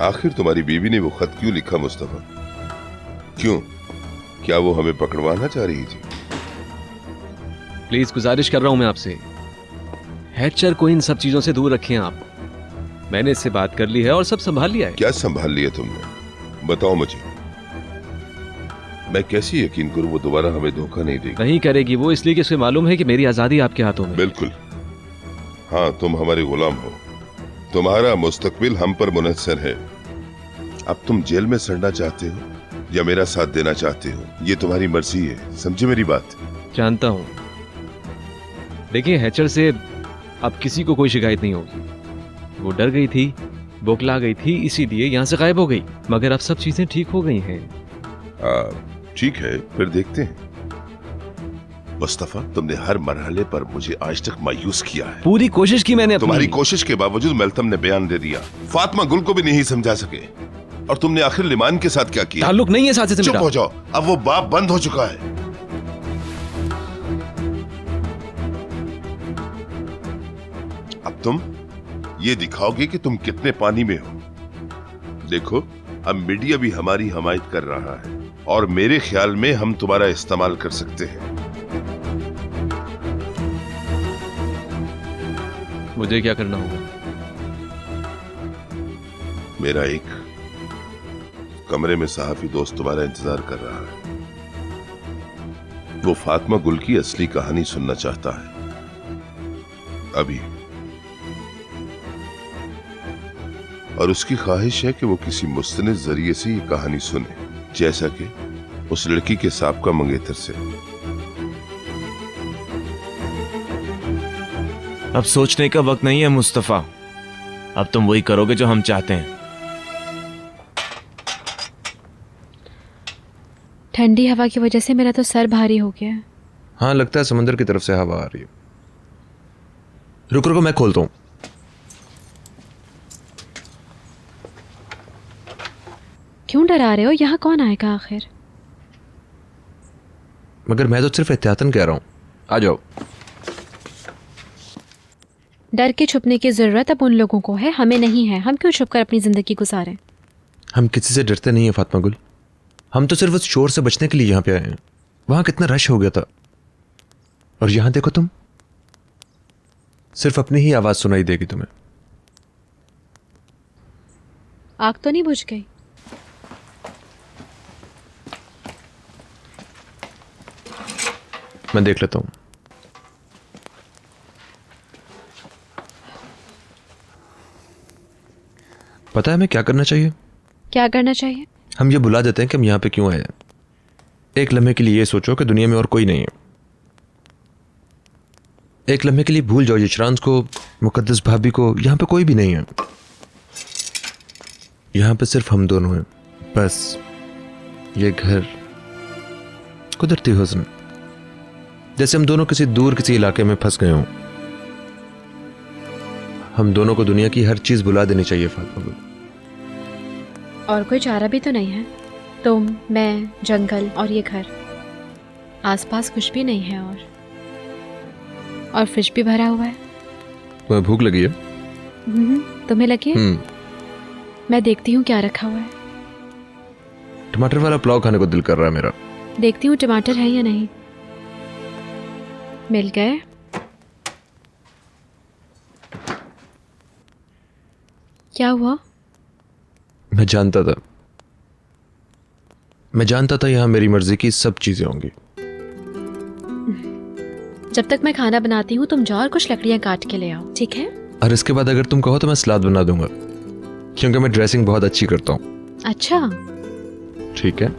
आखिर तुम्हारी बीवी ने वो खत क्यों लिखा मुस्तफा? क्यों? क्या वो हमें पकड़वाना चाह रही थी? प्लीज गुजारिश कर रहा हूं मैं आपसे, हैचर को इन सब चीजों से दूर रखें आप। मैंने इससे बात कर ली है और सब संभाल लिया है। क्या संभाल लिया तुमने? बताओ मुझे। मैं कैसे यकीन करूं वो दोबारा हमें धोखा नहीं देगी? नहीं करेगी वो, इसलिए कि उसे मालूम है कि मेरी आजादी आपके हाथों में। बिल्कुल। हाँ, तुम हमारे गुलाम हो, तुम्हारा मुस्तकबिल हम पर मुनहसर है। अब तुम जेल में सड़ना चाहते हो या मेरा साथ देना चाहते हो, ये तुम्हारी मर्जी है। समझे मेरी बात? जानता हूं। देखिए, हैचर से अब किसी को कोई शिकायत नहीं होगी। वो डर गई थी, बौखला गई थी, इसीलिए यहां से गायब हो गई। मगर अब सब चीजें ठीक हो गई हैं। ठीक है, फिर देखते हैं। मुस्तफा, तुमने हर मरहले पर मुझे आज तक मायूस किया है। पूरी कोशिश की मैंने। तुम्हारी कोशिश के बावजूद मेल्थम ने बयान दे दिया। फातिमा गुल को भी नहीं समझा सके। और तुमने आखिर लिमान के साथ क्या किया? ताल्लुक नहीं है साथ से। चुप हो जाओ, अब वो बाप बंद हो चुका है। अब तुम ये दिखाओगे कि तुम कितने पानी में हो। देखो, अब मीडिया भी हमारी हमायत कर रहा है और मेरे ख्याल में हम तुम्हारा इस्तेमाल कर सकते हैं। मुझे क्या करना होगा? मेरा एक कमरे में सहाफी दोस्त तुम्हारा इंतजार कर रहा है। वो फातिमा गुल की असली कहानी सुनना चाहता है अभी, और उसकी ख्वाहिश है कि वो किसी मुस्तनिद जरिए से ये कहानी सुने, जैसा कि उस लड़की के साबका मंगेतर से। अब सोचने का वक्त नहीं है मुस्तफा। अब तुम वही करोगे जो हम चाहते हैं। ठंडी हवा की वजह से मेरा तो सर भारी हो गया है। हाँ, लगता है समंदर की तरफ से हवा आ रही है। रुक रुको, मैं खोलता हूँ। क्यों डरा रहे हो? यहाँ कौन आएगा आखिर? मगर मैं तो सिर्फ एहतियातन कह रहा हूँ। आ जाओ। डर के छुपने की जरूरत अब उन लोगों को है, हमें नहीं है। हम क्यों छुपकर अपनी जिंदगी गुजारें? हम किसी से डरते नहीं है फातिमा गुल। हम तो सिर्फ उस शोर से बचने के लिए यहाँ पे आए हैं। वहां कितना रश हो गया था, और यहां देखो तुम, सिर्फ अपनी ही आवाज सुनाई देगी तुम्हें। आग तो नहीं बुझ गई? मैं देख लेता हूं। पता है हमें क्या करना चाहिए? क्या करना चाहिए? हम ये बुला देते हैं कि हम यहाँ पे क्यों आए हैं। एक लम्हे के लिए ये सोचो कि दुनिया में और कोई नहीं है। एक लम्हे के लिए भूल जाओ यशरांस को, मुकद्दस भाभी को। यहाँ पे कोई भी नहीं है। यहाँ पे सिर्फ हम दोनों हैं, बस। ये घर कुदरती हुस्न, जैसे हम दोनों किसी दूर किसी इलाके में फंस गए हों। हम दोनों को दुनिया की हर चीज भुला देनी चाहिए फातिमा गुल। और कोई चारा भी तो नहीं है। तुम, मैं, जंगल और ये घर। आसपास कुछ भी नहीं है। और फ्रिज भी भरा हुआ है। तुम्हें भूख लगी है? तुम्हें लगी है? मैं देखती हूँ क्या रखा हुआ है। टमाटर वाला पुलाव खाने को दिल कर रहा है मेरा। देखती हूँ टमाटर है या नहीं। मिल गए। क्या हुआ? मैं जानता था यहाँ मेरी मर्जी की सब चीजें होंगी। जब तक मैं खाना बनाती हूँ तुम जाओ और कुछ लकड़ियाँ काट के ले आओ, ठीक है? और इसके बाद अगर तुम कहो तो मैं सलाद बना दूंगा, क्योंकि मैं ड्रेसिंग बहुत अच्छी करता हूँ। अच्छा, ठीक है।